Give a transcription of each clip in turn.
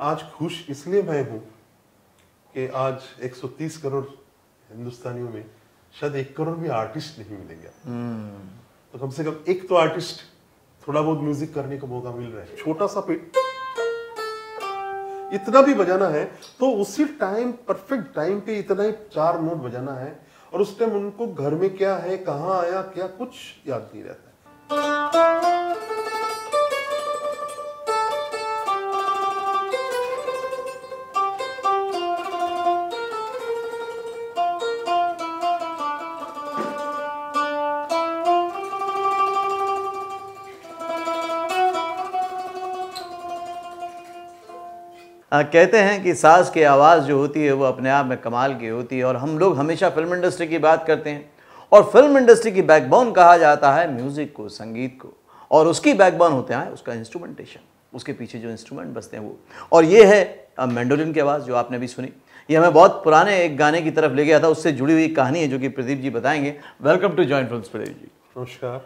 आज खुश इसलिए मैं हूँ कि आज 130 करोड़ हिंदुस्तानियों में शायद 1 करोड़ भी आर्टिस्ट नहीं मिलेंगे। तो कम से कम एक तो आर्टिस्ट थोड़ा बहुत म्यूजिक करने का मौका मिल रहा है। छोटा सा इतना भी बजाना है तो उसी टाइम, परफेक्ट टाइम पे इतना ही 4 नोट बजाना है, और उस टाइम उनको घर में क्या है, कहाँ आया क्या, कुछ याद नहीं रहता है। कहते हैं कि साज की आवाज़ जो होती है वो अपने आप में कमाल की होती है, और हम लोग हमेशा फिल्म इंडस्ट्री की बात करते हैं, और फिल्म इंडस्ट्री की बैकबोन कहा जाता है म्यूज़िक को, संगीत को, और उसकी बैकबोन होते हैं उसका इंस्ट्रूमेंटेशन, उसके पीछे जो इंस्ट्रूमेंट बजते हैं वो। और ये है मैंडोलिन की आवाज़ जो आपने भी सुनी। ये हमें बहुत पुराने एक गाने की तरफ ले गया था, उससे जुड़ी हुई कहानी है जो कि प्रदीप जी बताएंगे। Welcome to joint films Pradeep ji. नमस्कार।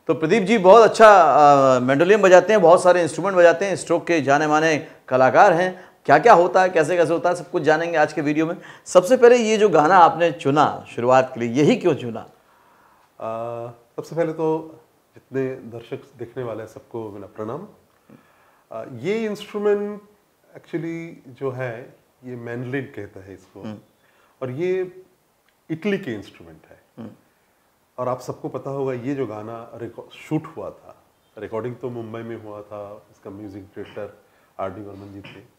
तो प्रदीप जी बहुत अच्छा मैंडोलिन बजाते हैं, बहुत सारे इंस्ट्रूमेंट बजाते हैं, स्ट्रोक के जाने माने कलाकार हैं। क्या क्या होता है, कैसे कैसे होता है, सब कुछ जानेंगे आज के वीडियो में। सबसे पहले ये जो गाना आपने चुना शुरुआत के लिए, यही क्यों चुना? सबसे पहले तो जितने दर्शक देखने वाले हैं सबको मेरा प्रणाम। ये इंस्ट्रूमेंट एक्चुअली जो है ये मैंडोलिन कहता है इसको, और ये इटली के इंस्ट्रूमेंट है। और आप सबको पता होगा ये जो गाना शूट हुआ था, रिकॉर्डिंग तो मुंबई में हुआ था, इसका म्यूजिक डायरेक्टर आर.डी. बर्मन जी थे,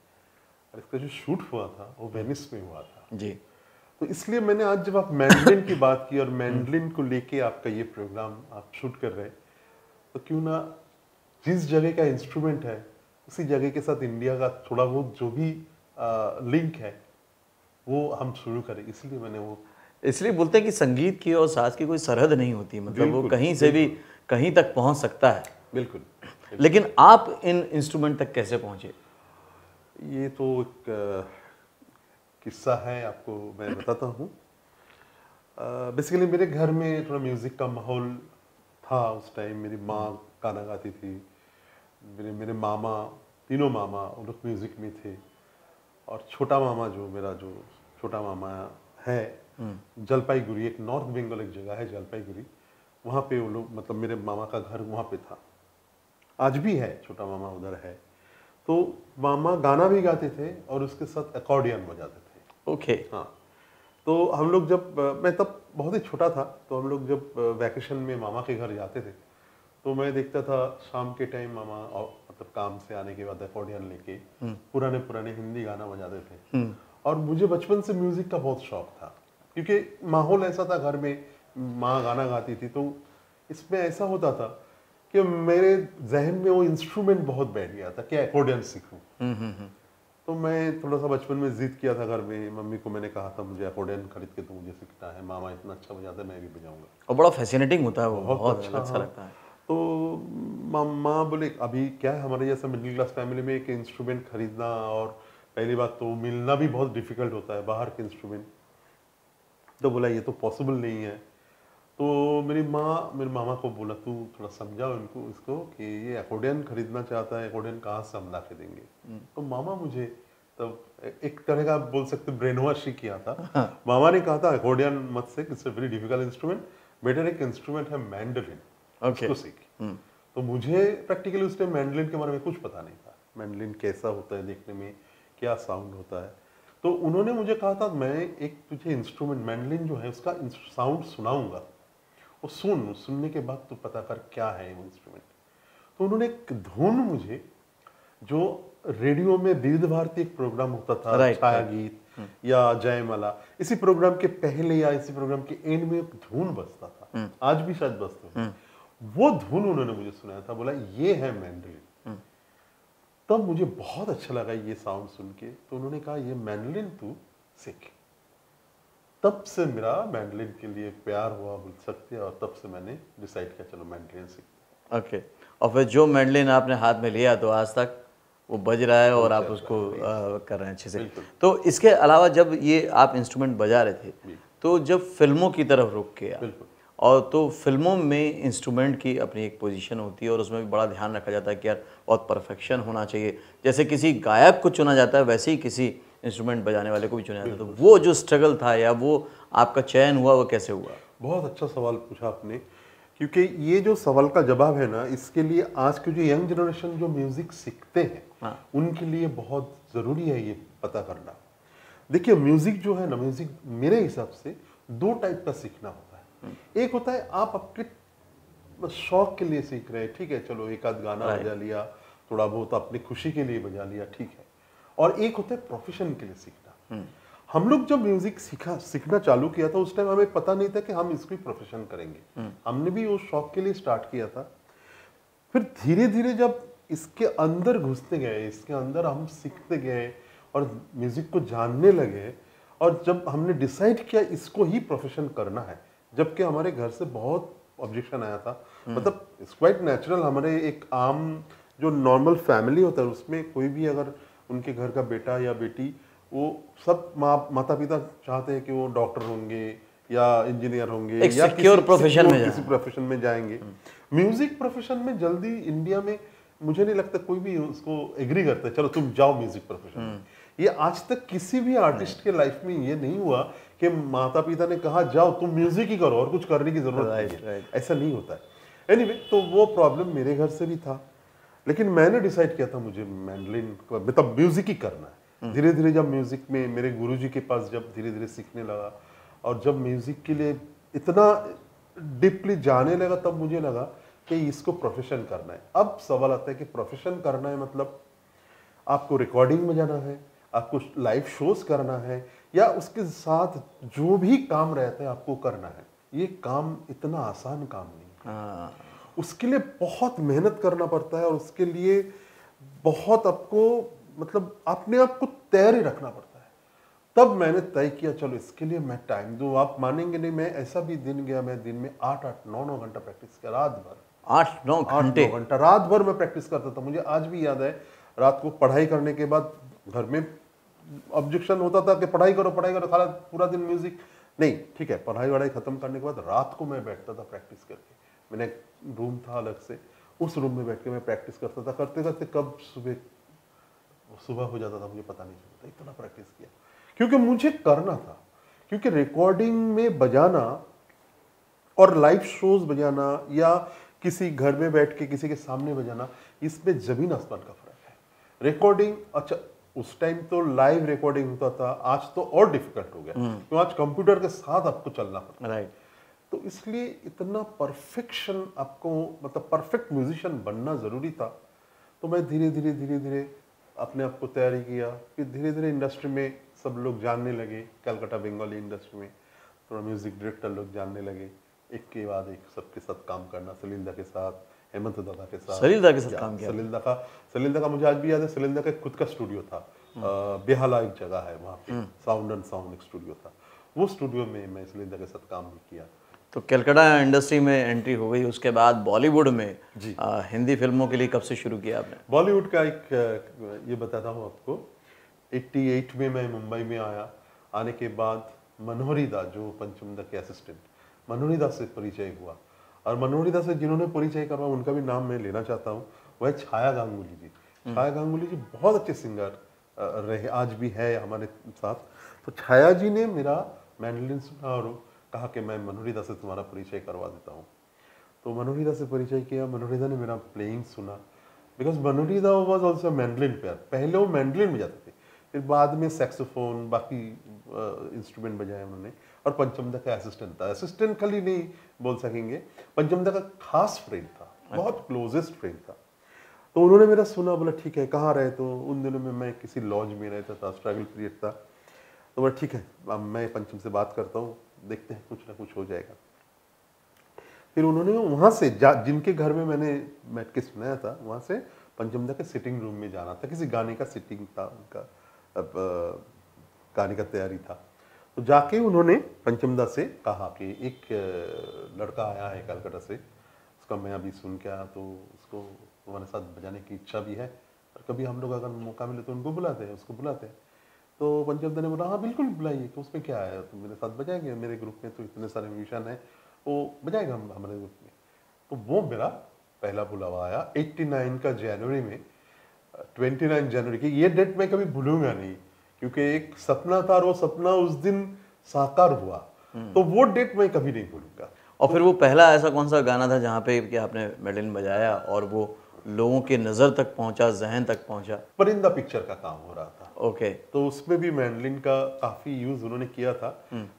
और इसका जो शूट हुआ था वो वेनिस में हुआ था जी। तो इसलिए मैंने आज जब आप मैंडोलिन की बात की और मैंडोलिन को लेके आपका ये प्रोग्राम आप शूट कर रहे हैं, तो क्यों ना जिस जगह का इंस्ट्रूमेंट है उसी जगह के साथ इंडिया का थोड़ा बहुत जो भी लिंक है वो हम शुरू करें। इसलिए मैंने वो, इसलिए बोलते हैं कि संगीत की और साज की कोई सरहद नहीं होती, मतलब वो कहीं से भी कहीं तक पहुंच सकता है। बिल्कुल। लेकिन आप इन इंस्ट्रूमेंट तक कैसे पहुंचे? ये तो एक किस्सा है, आपको मैं बताता हूँ। बेसिकली मेरे घर में थोड़ा म्यूज़िक का माहौल था उस टाइम। मेरी माँ गाना गाती थी, मेरे मामा, तीनों मामा उन लोग म्यूज़िक में थे, और छोटा मामा जो छोटा मामा है जलपाईगुड़ी, एक नॉर्थ बंगाल एक जगह है जलपाईगुड़ी, वहाँ पे वो लोग, मतलब मेरे मामा का घर वहाँ पे था, आज भी है, छोटा मामा उधर है। तो मामा गाना भी गाते थे और उसके साथ अकॉर्डियन बजाते थे। ओके। हाँ, तो हम लोग जब, मैं तब बहुत ही छोटा था, तो हम लोग जब वैकेशन में मामा के घर जाते थे तो मैं देखता था शाम के टाइम मामा मतलब काम से आने के बाद अकॉर्डियन लेके पुराने पुराने हिंदी गाना बजाते थे। और मुझे बचपन से म्यूजिक का बहुत शौक था, क्योंकि माहौल ऐसा था घर में, माँ गाना गाती थी, तो इसमें ऐसा होता था कि मेरे जहन में वो इंस्ट्रूमेंट बहुत बैठ गया था कि अकॉर्डियन सीखूं। तो मैं थोड़ा सा बचपन में जिद किया था घर में, मम्मी को मैंने कहा था मुझे अकॉर्डियन खरीद के तो मुझे सीखना है, मामा इतना अच्छा बजाते मैं भी बजाऊंगा। और बड़ा फैसिनेटिंग होता है वो, बहुत अच्छा अच्छा लगता है। तो माँ बोले अभी क्या है, हमारे जैसा मिडिल क्लास फैमिली में एक इंस्ट्रूमेंट खरीदना, और पहली बात तो मिलना भी बहुत डिफिकल्ट होता है बाहर के इंस्ट्रूमेंट, तो बोला ये तो पॉसिबल नहीं है। तो मेरी माँ मेरे मामा को बोला तू थोड़ा समझाओ इनको, इसको कि ये अकॉर्डियन खरीदना चाहता है, अकॉर्डियन कहाँ से हम ला के देंगे। तो मामा मुझे तब एक तरह का बोल सकते ब्रेन वॉश ही किया था। मामा ने कहा था अकॉर्डियन मत सीख, it's a very difficult instrument, better एक इंस्ट्रूमेंट है मैंडोलिन, उसको सीख। तो मुझे प्रैक्टिकली उस टाइम मैंडोलिन के बारे में कुछ पता नहीं था, मैंडोलिन कैसा होता है देखने में, क्या साउंड होता है। तो उन्होंने मुझे कहा था मैं एक तुझे इंस्ट्रूमेंट मैंडोलिन जो है उसका साउंड सुनाऊंगा, वो सुनने के बाद तू पता कर क्या है वो इंस्ट्रूमेंट। तो उन्होंने एक धुन मुझे, जो रेडियो में विविध भारती एक प्रोग्राम होता था, छाया गीत या जयमाला, इसी प्रोग्राम के पहले या इसी प्रोग्राम के एंड में एक धुन बजता था, आज भी शायद बजता है, वो धुन उन्होंने मुझे सुनाया था, बोला ये है मैंडोलिन। तब मुझे बहुत अच्छा लगा ये साउंड सुन के, तो उन्होंने कहा ये मैंडोलिन तू सीख। तब से मेरा मैंडोलिन के लिए प्यार हुआ बोल सकते हैं, और तब से मैंने डिसाइड किया चलो मैंडोलिन सीख। ओके। और फिर जो मैंडोलिन आपने हाथ में लिया तो आज तक वो बज रहा है और आप उसको कर रहे हैं अच्छे से। तो इसके अलावा जब ये आप इंस्ट्रूमेंट बजा रहे थे, तो जब फिल्मों की तरफ रुक गया और तो फिल्मों में इंस्ट्रूमेंट की अपनी एक पोजीशन होती है और उसमें भी बड़ा ध्यान रखा जाता है कि यार बहुत परफेक्शन होना चाहिए। जैसे किसी गायक को चुना जाता है वैसे ही किसी इंस्ट्रूमेंट बजाने वाले को भी चुना जाता है। तो वो जो स्ट्रगल था या वो आपका चयन हुआ वो कैसे हुआ? बहुत अच्छा सवाल पूछा आपने, क्योंकि ये जो सवाल का जवाब है ना, इसके लिए आज के जो यंग जनरेशन जो म्यूजिक सीखते हैं हाँ। उनके लिए बहुत ज़रूरी है ये पता करना। देखिए म्यूजिक जो है ना, म्यूजिक मेरे हिसाब से दो टाइप का सीखना होता है। एक होता है आप आपके शौक के लिए सीख रहे हैं, ठीक है, चलो एक आध गाना बजा लिया, थोड़ा बहुत अपनी खुशी के लिए बजा लिया, ठीक है। और एक होता है प्रोफेशन के लिए सीखना। हम लोग जब म्यूजिक सीखना चालू किया था उस टाइम हमें पता नहीं था कि हम इसको प्रोफेशन करेंगे। हमने भी उस शौक के लिए स्टार्ट किया था। फिर धीरे धीरे जब इसके अंदर घुसते गए, इसके अंदर हम सीखते गए और म्यूजिक को जानने लगे, और जब हमने डिसाइड किया इसको ही प्रोफेशन करना है, जबकि हमारे घर से बहुत ऑब्जेक्शन आया था। मतलब इट्स क्वाइट नेचुरल, हमारे एक आम जो नॉर्मल फैमिली होता है उसमें कोई भी अगर उनके घर का बेटा या बेटी, वो सब माता पिता चाहते हैं कि वो डॉक्टर होंगे या इंजीनियर होंगे या किसी प्रोफेशन में जाएंगे। म्यूजिक प्रोफेशन में जल्दी इंडिया में मुझे नहीं लगता कोई भी उसको एग्री करता है, चलो तुम जाओ म्यूजिक प्रोफेशन में। ये आज तक किसी भी आर्टिस्ट के लाइफ में ये नहीं हुआ कि माता पिता ने कहा जाओ तुम म्यूजिक ही करो और कुछ करने की जरूरत नहीं है। ऐसा नहीं होता है। एनीवे, तो वो प्रॉब्लम मेरे घर से भी था, लेकिन मैंने डिसाइड किया था मुझे मैंडलिन मतलब म्यूजिक ही करना है। धीरे धीरे जब म्यूजिक में मेरे गुरुजी के पास जब धीरे धीरे सीखने लगा और जब म्यूजिक के लिए इतना डीपली जाने लगा, तब मुझे लगा कि इसको प्रोफेशन करना है। अब सवाल आता है कि प्रोफेशन करना है मतलब आपको रिकॉर्डिंग में जाना है, आपको लाइव शोज करना है, या उसके साथ जो भी काम रहता है आपको करना है। ये काम इतना आसान काम नहीं है। उसके लिए बहुत मेहनत करना पड़ता है और उसके लिए बहुत आपको मतलब अपने आप को तैयारी रखना पड़ता है। तब मैंने तय किया चलो इसके लिए मैं टाइम दूं। आप मानेंगे नहीं, मैं ऐसा भी दिन गया, मैं दिन में 8-9 घंटा प्रैक्टिस किया, रात भर 8-9 घंटा रात भर मैं प्रैक्टिस करता था। मुझे आज भी याद है, रात को पढ़ाई करने के बाद घर में ऑब्जेक्शन होता था कि पढ़ाई करो सारा पूरा दिन म्यूजिक नहीं, ठीक है, पढ़ाई वढ़ाई खत्म करने के बाद रात को मैं बैठता था प्रैक्टिस करके। मैंने एक रूम था अलग से, उस रूम में बैठ के मैं प्रैक्टिस करता था। करते करते कब सुबह हो जाता था मुझे पता नहीं चलता, इतना प्रैक्टिस किया क्योंकि मुझे करना था। क्योंकि रिकॉर्डिंग में बजाना और लाइव शोज बजाना या किसी घर में बैठ के किसी के सामने बजाना, इसमें जमीन आसमान का फर्क है। रिकॉर्डिंग, अच्छा उस टाइम तो लाइव रिकॉर्डिंग होता था, आज तो और डिफिकल्ट हो गया क्योंकि आज कंप्यूटर के साथ आपको चलना पड़ता है। राइट। तो इसलिए इतना परफेक्शन आपको मतलब परफेक्ट म्यूजिशियन बनना जरूरी था। तो मैं धीरे धीरे अपने आप को तैयारी किया। फिर धीरे धीरे इंडस्ट्री में सब लोग जानने लगे, कलकत्ता बंगाली इंडस्ट्री में थोड़ा म्यूजिक डायरेक्टर लोग जानने लगे, एक के बाद एक सबके साथ काम करना। सलील के साथ, हेमंत दादा के साथ, सलील के साथ काम किया। सलील का मुझे आज भी याद है। सलील का खुद का स्टूडियो था, बेहाला एक जगह है वहाँ पे, साउंड एंड साउंड एक स्टूडियो था। वो स्टूडियो में मैं सलील के साथ काम भी किया। तो कलकत्ता इंडस्ट्री में एंट्री हो गई, उसके बाद बॉलीवुड में हिंदी फिल्मों के लिए कब से शुरू किया आपने? बॉलीवुड का एक ये बताता हूँ आपको। 88 में मैं मुंबई में आया। आने के बाद मनोहरी दा, जो पंचम दा के असिस्टेंट, मनोहरी दा से परिचय हुआ। और मनोहरी दा से जिन्होंने परिचय करवा उनका भी नाम मैं लेना चाहता हूँ, वह छाया गांगुली जी। छाया गांगुली जी बहुत अच्छे सिंगर रहे, आज भी है हमारे साथ। तो छाया जी ने मेरा मैंडलिन सुना और कहा कि मैं मनोहरी दा से तुम्हारा परिचय करवा देता हूँ। तो मनोहरी दा से परिचय किया। मनोहरी दा ने मेरा प्लेइंग सुना, बिकॉज मनोहरी दा वाज आल्सो मैंडलिन प्लेयर। पहले वो मैंडलिन में जाते थे, फिर बाद में सैक्सोफोन बाकी इंस्ट्रूमेंट बजाए उन्होंने। और पंचम दा का असिस्टेंट था। असिस्टेंट खाली नहीं बोल सकेंगे, पंचम दा का खास फ्रेंड था, बहुत क्लोजेस्ट फ्रेंड था। तो उन्होंने मेरा सुना, बोला ठीक है कहाँ रहे? तो उन दिनों में मैं किसी लॉज में रहता था, स्ट्रगल पीरियड था। तो बोला ठीक है, अब मैं पंचम से बात करता हूँ, देखते हैं कुछ ना कुछ हो जाएगा। फिर उन्होंने वहाँ से जिनके घर में मैंने बैठ के सुनाया था, वहाँ से पंचम दा के सिटिंग रूम में जाना था, किसी गाने का सिटिंग था उनका, गाने का तैयारी था। तो जाके उन्होंने पंचम दा से कहा कि एक लड़का आया है कलकत्ता से, उसका मैं अभी सुन के आया, तो उसको तुम्हारे साथ बजाने की इच्छा भी है, और कभी हम लोग अगर मौका मिले तो उनको बुलाते हैं, उसको बुलाते हैं। तो पंचम दा ने बोला हाँ बिल्कुल बुलाइए, तो उसमें क्या है, तुम मेरे साथ बजाएंगे, मेरे ग्रुप में तो इतने सारे म्यूजिशियन हैं, वो बजाएगा हमारे ग्रुप में। तो वो मेरा पहला बुलावा आया 89 का जनवरी में, 29 जनवरी की। ये डेट मैं कभी भूलूंगा नहीं, क्योंकि एक सपना था और वो सपना उस दिन साकार हुआ। तो वो डेट मैं कभी नहीं भूलूंगा। और फिर वो पहला ऐसा कौन सा गाना था जहाँ पे कि आपने मैंडोलिन बजाया और वो लोगों के नज़र तक पहुंचा, जहन तक पहुंचा? परिंदा पिक्चर का काम हो रहा था। ओके। तो उसमें भी मैंडलिन का काफी यूज उन्होंने किया था।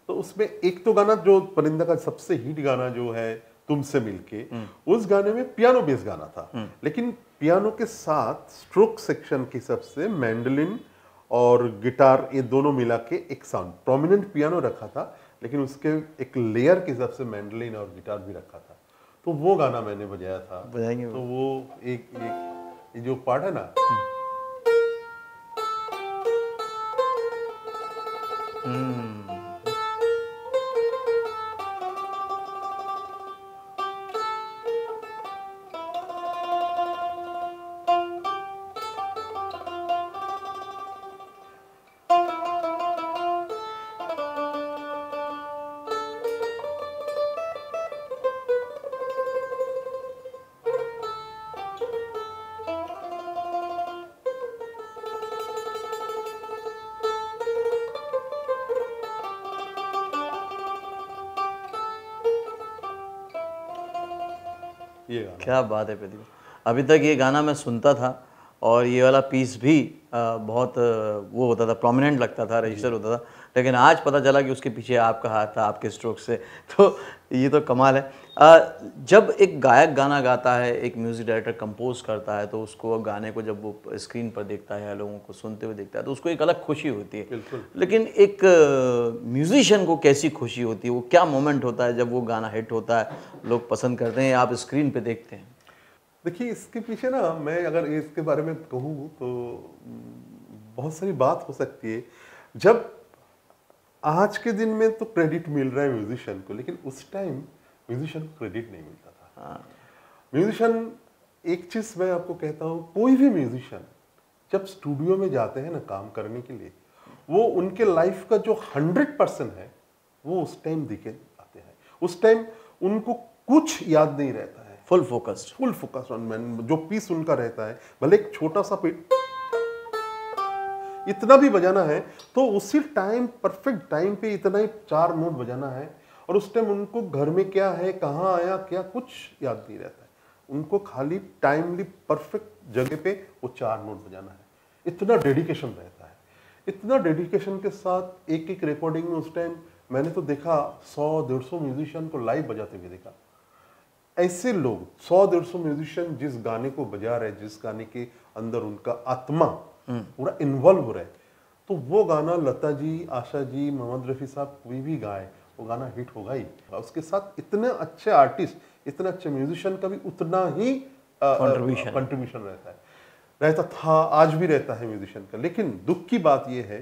तो उसमें एक तो गाना जो परिंदा का सबसे हिट गाना जो है तुमसे मिलके, उस गाने में पियानो बेस गाना था, लेकिन पियानो के साथ स्ट्रोक सेक्शन के हिसाब से मैंडलिन और गिटार ये दोनों मिला के एक साउंड, प्रोमिनेंट पियानो रखा था, लेकिन उसके एक लेयर के हिसाब से मैंडलिन और गिटार भी रखा था। तो वो गाना मैंने बजाया था। बजाएंगे तो वो एक ये जो पार्ट है ना, ये गाना। क्या बात है प्रदीप। अभी तक ये गाना मैं सुनता था और ये वाला पीस भी बहुत वो होता था, प्रोमिनेंट लगता था, रजिस्टर होता था, लेकिन आज पता चला कि उसके पीछे आपका हाथ था, आपके स्ट्रोक से। तो ये तो कमाल है। जब एक गायक गाना गाता है, एक म्यूज़िक डायरेक्टर कंपोज करता है, तो उसको गाने को जब वो स्क्रीन पर देखता है या लोगों को सुनते हुए देखता है तो उसको एक अलग खुशी होती है। बिल्कुल। लेकिन एक म्यूजिशियन को कैसी खुशी होती है, वो क्या मोमेंट होता है जब वो गाना हिट होता है, लोग पसंद करते हैं, आप स्क्रीन पे देखते हैं? देखिए, इसके पीछे ना मैं अगर इसके बारे में कहूँ तो बहुत सारी बात हो सकती है। जब आज के दिन में तो क्रेडिट मिल रहा है म्यूजिशियन को, लेकिन उस टाइम म्यूजिशियन को क्रेडिट नहीं मिलता था। म्यूजिशियन, एक चीज मैं आपको कहता हूँ, कोई भी म्यूजिशियन जब स्टूडियो में जाते हैं ना काम करने के लिए, वो उनके लाइफ का जो 100% है वो उस टाइम दिखे आते हैं। उस टाइम उनको कुछ याद नहीं रहता है, फुल फोकस्ड ऑन मैन, जो पीस उनका रहता है, भले एक छोटा सा पीट इतना भी बजाना है तो उसी टाइम, परफेक्ट टाइम पे इतना ही 4 नोट बजाना है। और उस टाइम उनको घर में क्या है, कहाँ आया क्या, कुछ याद नहीं रहता है। उनको खाली टाइमली परफेक्ट जगह पे वो 4 नोट बजाना है। इतना डेडिकेशन रहता है। इतना डेडिकेशन के साथ एक एक रिकॉर्डिंग में उस टाइम मैंने तो देखा 100-150 म्यूजिशियन को लाइव बजाते हुए देखा। ऐसे लोग 100-150 म्यूजिशियन जिस गाने को बजा रहे, जिस गाने के अंदर उनका आत्मा पूरा इन्वॉल्व हो रहा है, तो वो गाना लता जी, आशा जी, मोहम्मद रफ़ी साहब कोई भी गाए, वो गाना हिट होगा ही। उसके साथ इतने अच्छे आर्टिस्ट, इतने अच्छे म्यूजिशियन का भी उतना ही कंट्रीब्यूशन रहता था, आज भी रहता है म्यूजिशियन का। लेकिन दुख की बात यह है,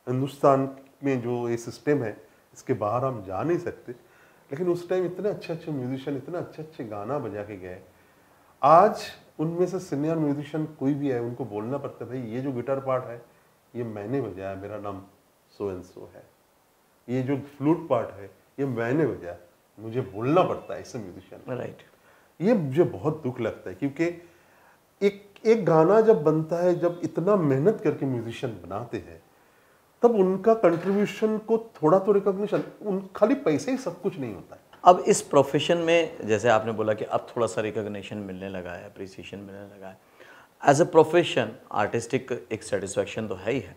हिंदुस्तान में जो ये सिस्टम है, इसके बाहर हम जा नहीं सकते। लेकिन उस टाइम इतने अच्छे अच्छे म्यूजिशियन इतने अच्छे अच्छे गाना बजा के गए। आज उनमें से सीनियर म्यूजिशियन कोई भी है, उनको बोलना पड़ता है, भाई ये जो गिटार पार्ट है ये मैंने बजाया, मेरा नाम सो एंड सो है। ये जो फ्लूट पार्ट है ये मैंने बजाया, मुझे बोलना पड़ता है ऐसे म्यूजिशियन। राइट। ये मुझे बहुत दुख लगता है, क्योंकि एक गाना जब बनता है, जब इतना मेहनत करके म्यूजिशियन बनाते हैं, तब उनका कंट्रीब्यूशन को थोड़ा तो रिकॉग्निशन, खाली पैसे ही सब कुछ नहीं होता है। अब इस प्रोफेशन में जैसे आपने बोला कि अब थोड़ा सा रिकॉग्निशन मिलने लगा है, अप्रिसिएशन मिलने लगा है, एज अ प्रोफेशन आर्टिस्टिक एक सेटिस्फैक्शन तो है ही है,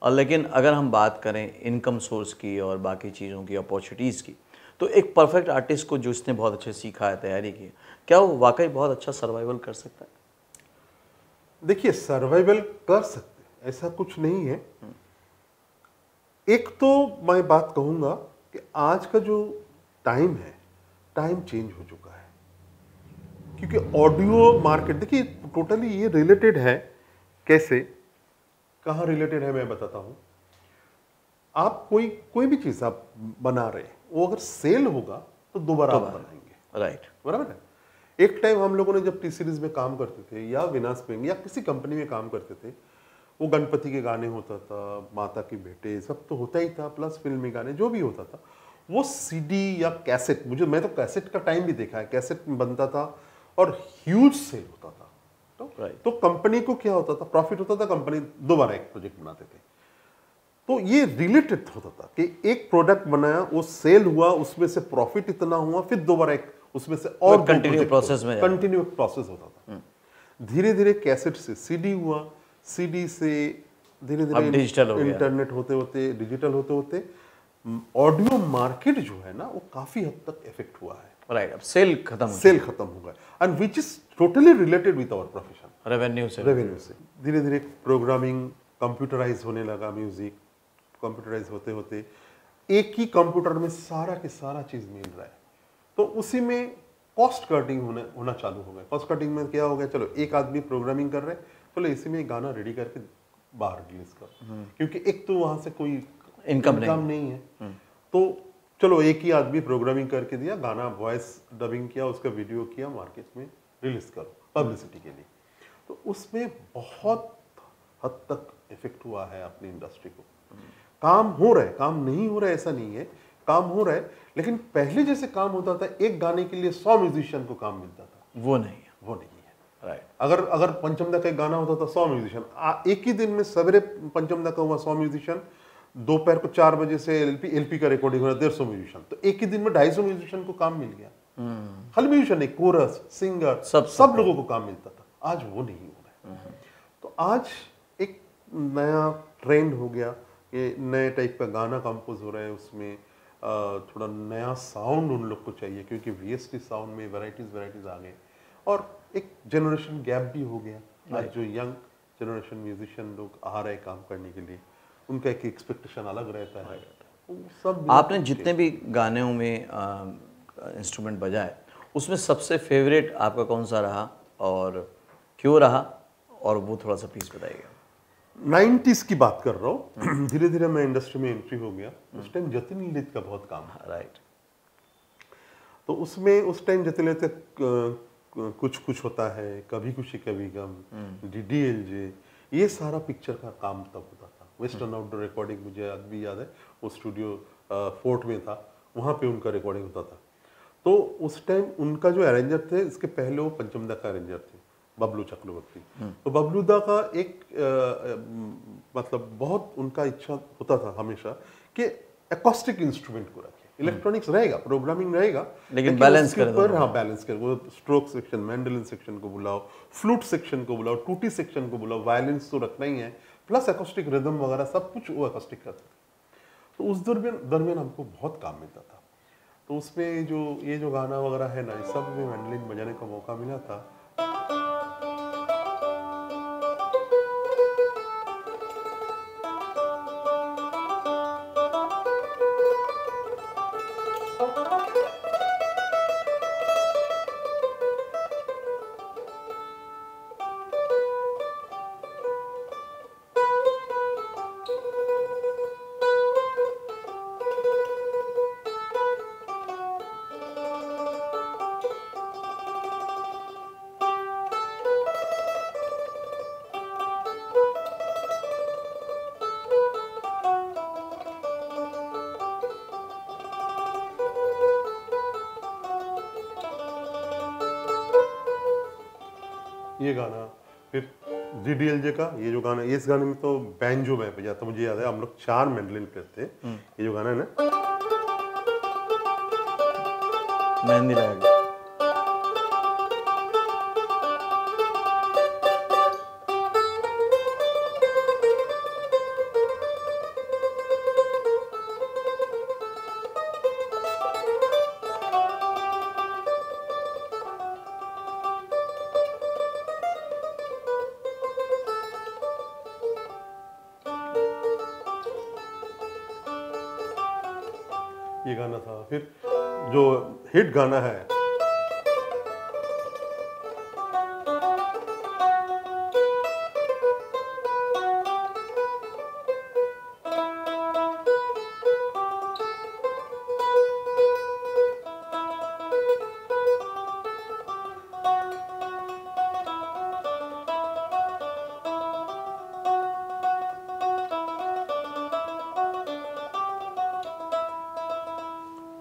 और लेकिन अगर हम बात करें इनकम सोर्स की और बाकी चीज़ों की, अपॉर्चुनिटीज़ की, तो एक परफेक्ट आर्टिस्ट को जो इसने बहुत अच्छे सीखा है, तैयारी की, क्या वो वाकई बहुत अच्छा सर्वाइवल कर सकता है? देखिए, सर्वाइवल कर सकते हैं, ऐसा कुछ नहीं है। एक तो मैं बात कहूँगा कि आज का जो टाइम है, टाइम चेंज हो चुका है, क्योंकि ऑडियो मार्केट, देखिए टोटली ये रिलेटेड है। कैसे, कहाँ रिलेटेड है मैं बताता हूँ। आप कोई भी चीज़ आप बना रहे हैं, वो अगर सेल होगा तो दोबारा आप बनाएंगे। राइट, बराबर है। एक टाइम हम लोगों ने जब टी सीरीज में काम करते थे, या विनाश पेंग या किसी कंपनी में काम करते थे, वो गणपति के गाने होता था, माता के बेटे, सब तो होता ही था, प्लस फिल्मी गाने जो भी होता था, वो सीडी या कैसेट, मैं तो कैसेट का टाइम भी देखा है, कैसेट में बनता था और ह्यूज सेल होता था। तो कंपनी को क्या होता था, प्रॉफिट होता था, कंपनी दोबारा एक प्रोजेक्ट बनाते थे। तो ये रिलेटेड होता था कि एक प्रोडक्ट बनाया, वो सेल हुआ, उसमें से प्रॉफिट इतना हुआ, फिर दोबारा एक उसमें से और कंटिन्यू प्रोसेस में कंटिन्यू प्रोसेस होता था। धीरे धीरे कैसेट से सीडी हुआ, सीडी से धीरे धीरे डिजिटल हो गया, इंटरनेट होते होते डिजिटल होते होते ऑडियो मार्केट जो है ना वो काफी हद तक इफेक्ट हुआ है। राइट, अब सेल खत्म हो गया and which is totally related with our profession, revenue से धीरे धीरे प्रोग्रामिंग कंप्यूटराइज होने लगा, म्यूजिक कंप्यूटराइज होते होते एक ही कंप्यूटर में सारा के सारा चीज मिल रहा है। तो उसी में कॉस्ट कटिंग होना चालू हो गया। कॉस्ट कटिंग में क्या हो गया, चलो एक आदमी प्रोग्रामिंग कर रहे हैं, चलो इसी में गाना रेडी करके बाहर रिलीज करो, क्योंकि एक तो वहां से कोई इनकम नहीं है। तो चलो एक ही आदमी प्रोग्रामिंग करके दिया, गाना वॉइस डबिंग किया, उसका वीडियो किया, मार्केट में रिलीज करो पब्लिसिटी के लिए। तो उसमें बहुत हद तक इफेक्ट हुआ है अपनी इंडस्ट्री को। काम हो रहा है, काम नहीं हो रहा है ऐसा नहीं है, काम हो रहा है, लेकिन पहले जैसे काम होता था, एक गाने के लिए 100 म्यूजिशियन को काम मिलता था, वो नहीं है। राइट, अगर पंचम दा का एक गाना होता था 100 म्यूजिशियन, एक ही दिन में सवेरे पंचम दा का हुआ 100 म्यूजिशियन, दोपहर को 4 बजे से एलपी का रिकॉर्डिंग हो रहा 150 म्यूजिशियन, तो एक ही दिन में 250 म्यूजिशियन को काम मिल गया। खाली म्यूजिशियन नहीं, कोरस, सिंगर, सब लोगों को काम मिलता था। आज वो नहीं हो रहा है। तो आज एक नया ट्रेंड हो गया, ये नए टाइप का गाना कंपोज हो रहा है, उसमें थोड़ा नया साउंड उन लोग को चाहिए, क्योंकि वीएसटी साउंड में वैराइटीज आ गए, और एक जनरेशन गैप भी हो गया। आज जो यंग जनरेशन म्यूजिशियन लोग आ रहे काम करने के लिए, उनका एक एक्सपेक्टेशन अलग रहता है। सब आपने जितने भी गानों में इंस्ट्रूमेंट बजाए, उसमें सबसे फेवरेट आपका कौन सा रहा और क्यों रहा, और वो थोड़ा सा प्लीज बताइएगा। 90s की बात कर रहा हूँ। धीरे धीरे मैं इंडस्ट्री में एंट्री हो गया। उस टाइम जतिन ललित का बहुत काम था। राइट, तो उसमें उस टाइम जतिन ललित कुछ होता है, कभी खुशी कभी गम, डीडीएलजे, ये सारा पिक्चर का काम तब होता था। वेस्टर्न आउटडोर रिकॉर्डिंग मुझे आज भी याद है, वो स्टूडियो फोर्ट में था, वहाँ पे उनका रिकॉर्डिंग होता था। तो उस टाइम उनका जो अरेंजर थे, इसके पहले वो पंचम दा का अरेंजर थे, बबलू चक्रवर्ती। तो बबलू दा का एक मतलब बहुत उनका इच्छा होता था हमेशा कि एकॉस्टिक इंस्ट्रूमेंट को रखे, इलेक्ट्रॉनिक्स रहेगा, प्रोग्रामिंग रहेगा, लेकिन बैलेंस करें। हाँ, बैलेंस करें। वो स्ट्रोक सेक्शन, मैंडोलिन सेक्शन को बुलाओ, फ्लूट सेक्शन को बुलाओ, टूटी सेक्शन को बुलाओ, वायलिन्स तो रखना ही है, प्लस एकॉस्टिक रिदम वगैरह सब कुछ वो एकॉस्टिक करते थे। तो उस दरमियान हमको बहुत काम मिलता था। तो उसमें ये जो गाना वगैरह है ना, ये सब में मैंडोलिन बजाने का मौका मिला था। ये गाना, फिर डीडीएलजे का ये जो गाना, इस गाने में तो बैंजो में बजाता, मुझे याद है हम लोग 4 मैंडोलिन प्लेयर थे। ये जो गाना है ना, मेहंदी लगा, ये गाना था। फिर जो हिट गाना है,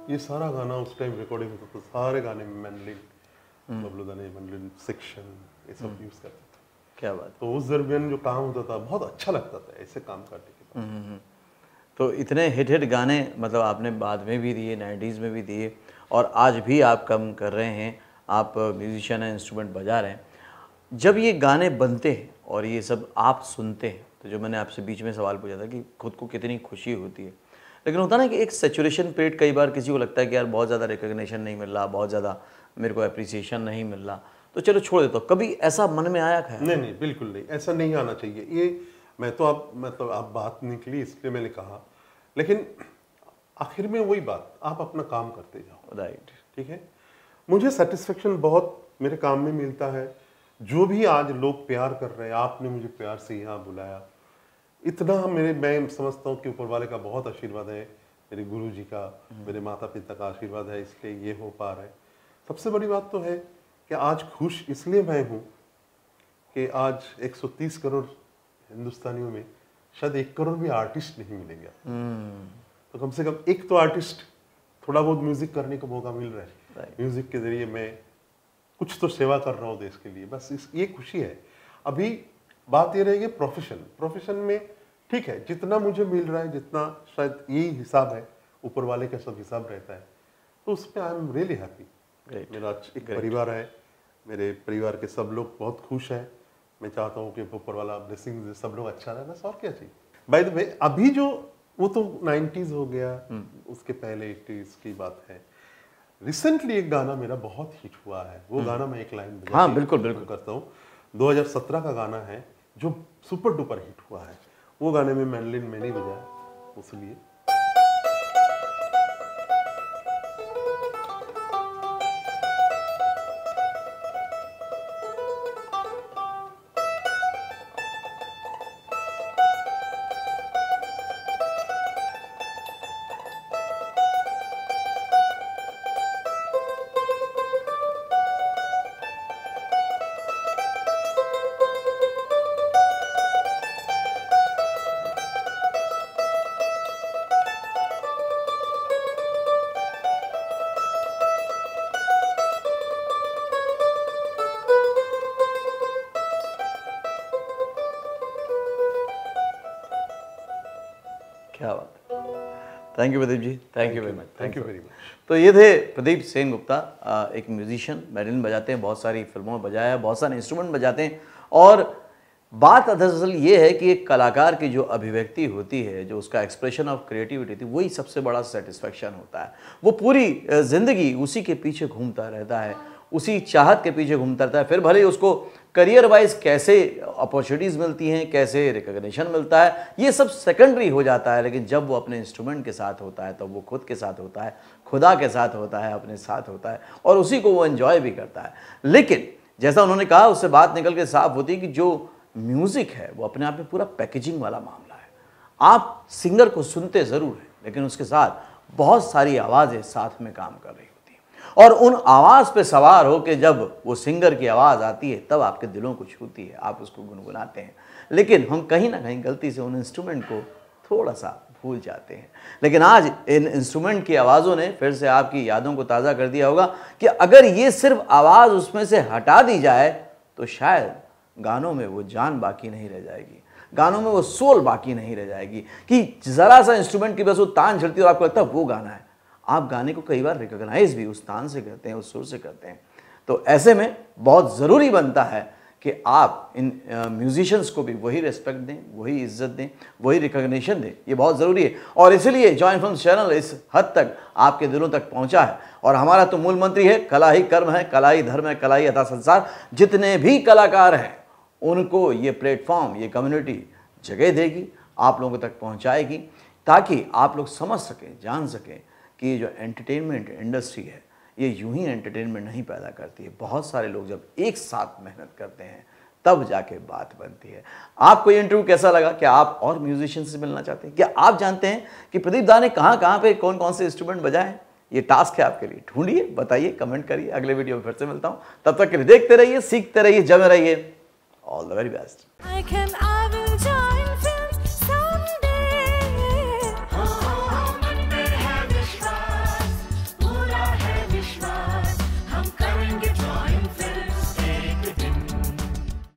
ये सारा गाना उस टाइम रिकॉर्डिंग होता था, सारे गाने में मैंडलिन, बबलू दा ने मैंडलिन सेक्शन ये सब यूज करते थे। क्या बात। तो उस दरमियान जो काम होता था बहुत अच्छा लगता था ऐसे काम करने के बाद। तो इतने हिट गाने मतलब आपने बाद में भी दिए, 90s में भी दिए, और आज भी आप काम कर रहे हैं, आप म्यूजिशियन हैं, इंस्ट्रूमेंट बजा रहे हैं। जब ये गाने बनते हैं और ये सब आप सुनते हैं, तो जो मैंने आपसे बीच में सवाल पूछा था कि खुद को कितनी खुशी होती है, लेकिन होता ना कि एक सैचुरेशन पीरियड, कई बार किसी को लगता है कि यार बहुत ज़्यादा रिकग्निशन नहीं मिल रहा, बहुत ज़्यादा मेरे को अप्रिसिएशन नहीं मिल रहा, तो चलो छोड़ देता हूँ। कभी ऐसा मन में आया है? नहीं नहीं, बिल्कुल नहीं, ऐसा नहीं आना चाहिए। ये मैं तो आप बात निकली इसलिए मैंने कहा, लेकिन आखिर में वही बात, आप अपना काम करते जाओ। राइट। ठीक है, मुझे सेटिस्फेक्शन बहुत मेरे काम में मिलता है। जो भी आज लोग प्यार कर रहे हैं, आपने मुझे प्यार से यहाँ बुलाया, इतना मैं समझता हूँ कि ऊपर वाले का बहुत आशीर्वाद है, मेरे गुरुजी का, मेरे माता पिता का आशीर्वाद है, इसलिए ये हो पा रहा है। सबसे बड़ी बात तो है कि आज खुश इसलिए मैं हूँ कि आज 130 करोड़ हिंदुस्तानियों में शायद 1 करोड़ भी आर्टिस्ट नहीं मिलेंगे। तो कम से कम एक तो आर्टिस्ट थोड़ा बहुत म्यूजिक करने का मौका मिल रहा है। म्यूजिक के जरिए मैं कुछ तो सेवा कर रहा हूँ देश के लिए, बस ये खुशी है। अभी बात ये रहेगी प्रोफेशन में, ठीक है, जितना मुझे मिल रहा है, जितना शायद यही हिसाब है, ऊपर वाले का सब हिसाब रहता है, तो उसमें आई एम रियली हैप्पी। मेरा एक परिवार है, मेरे परिवार के सब लोग बहुत खुश हैं। मैं चाहता हूँ कि ऊपर वाला ब्लेसिंग सब लोग अच्छा रहे, बस और क्या चाहिए। बाय द वे, अभी जो वो तो 90s हो गया, उसके पहले 80s की बात है। रिसेंटली एक गाना मेरा बहुत हिट हुआ है, वो गाना मैं एक लाइन हाँ बिल्कुल करता हूँ। 2017 का गाना है जो सुपर डुपर हिट हुआ है। वो गाने में मैंडलिन मैंने बजाया, उसलिए क्या बात है। Thank you Pradeep ji, thank you very much. Thank you very much. तो ये थे प्रदीप सेन गुप्ता, एक म्यूजिशियन, मैंडलिन बजाते हैं, बहुत सारी फिल्मों में बजाया है, बहुत सारे इंस्ट्रूमेंट बजाते हैं। और बात दरअसल ये है कि एक कलाकार की जो अभिव्यक्ति होती है, जो उसका एक्सप्रेशन ऑफ क्रिएटिविटी थी, वही सबसे बड़ा सेटिस्फैक्शन होता है। वो पूरी ज़िंदगी उसी के पीछे घूमता रहता है, उसी चाहत के पीछे घूमता रहता है। फिर भले उसको करियर वाइज कैसे अपॉर्चुनिटीज़ मिलती हैं, कैसे रिकग्निशन मिलता है, ये सब सेकेंडरी हो जाता है, लेकिन जब वो अपने इंस्ट्रूमेंट के साथ होता है, तब वो खुद के साथ होता है, खुदा के साथ होता है, अपने साथ होता है, और उसी को वो एंजॉय भी करता है। लेकिन जैसा उन्होंने कहा, उससे बात निकल के साफ होती है कि जो म्यूज़िक है वो अपने आप में पूरा पैकेजिंग वाला मामला है। आप सिंगर को सुनते ज़रूर हैं, लेकिन उसके साथ बहुत सारी आवाज़ें साथ में काम कर रही होती हैं, और उन आवाज़ पे सवार हो के जब वो सिंगर की आवाज़ आती है, तब आपके दिलों को छूती है, आप उसको गुनगुनाते हैं। लेकिन हम कहीं ना कहीं गलती से उन इंस्ट्रूमेंट को थोड़ा सा भूल जाते हैं। लेकिन आज इन इंस्ट्रूमेंट की आवाज़ों ने फिर से आपकी यादों को ताज़ा कर दिया होगा कि अगर ये सिर्फ आवाज़ उसमें से हटा दी जाए, तो शायद गानों में वो जान बाकी नहीं रह जाएगी, गानों में वो सोल बाकी नहीं रह जाएगी, कि ज़रा सा इंस्ट्रूमेंट की बस वो तान चलती है और आपको लगता है वो गाना है। आप गाने को कई बार रिकॉग्नाइज भी उस तान से करते हैं, उस सुर से करते हैं। तो ऐसे में बहुत ज़रूरी बनता है कि आप इन म्यूजिशियंस को भी वही रिस्पेक्ट दें, वही इज्जत दें, वही रिकॉग्निशन दें। ये बहुत ज़रूरी है, और इसीलिए जॉइन फिल्म्स चैनल इस हद तक आपके दिलों तक पहुंचा है। और हमारा तो मूल मंत्र है, कला ही कर्म है, कला ही धर्म है, कला ही अथा संसार। जितने भी कलाकार हैं उनको ये प्लेटफॉर्म, ये कम्युनिटी जगह देगी, आप लोगों तक पहुंचाएगी, ताकि आप लोग समझ सकें, जान सकें कि ये जो एंटरटेनमेंट इंडस्ट्री है, ये यूं ही एंटरटेनमेंट नहीं पैदा करती है। बहुत सारे लोग जब एक साथ मेहनत करते हैं, तब जाके बात बनती है। आपको ये इंटरव्यू कैसा लगा? क्या आप और म्यूजिशियन से मिलना चाहते हैं? क्या आप जानते हैं कि प्रदीप दा ने कहाँ पे कौन कौन से इंस्ट्रूमेंट बजाए हैं? ये टास्क है आपके लिए, ढूंढिए, बताइए, कमेंट करिए। अगले वीडियो में फिर से मिलता हूँ, तब तक के लिए देखते रहिए, सीखते रहिए, जमे रहिए। All the very best.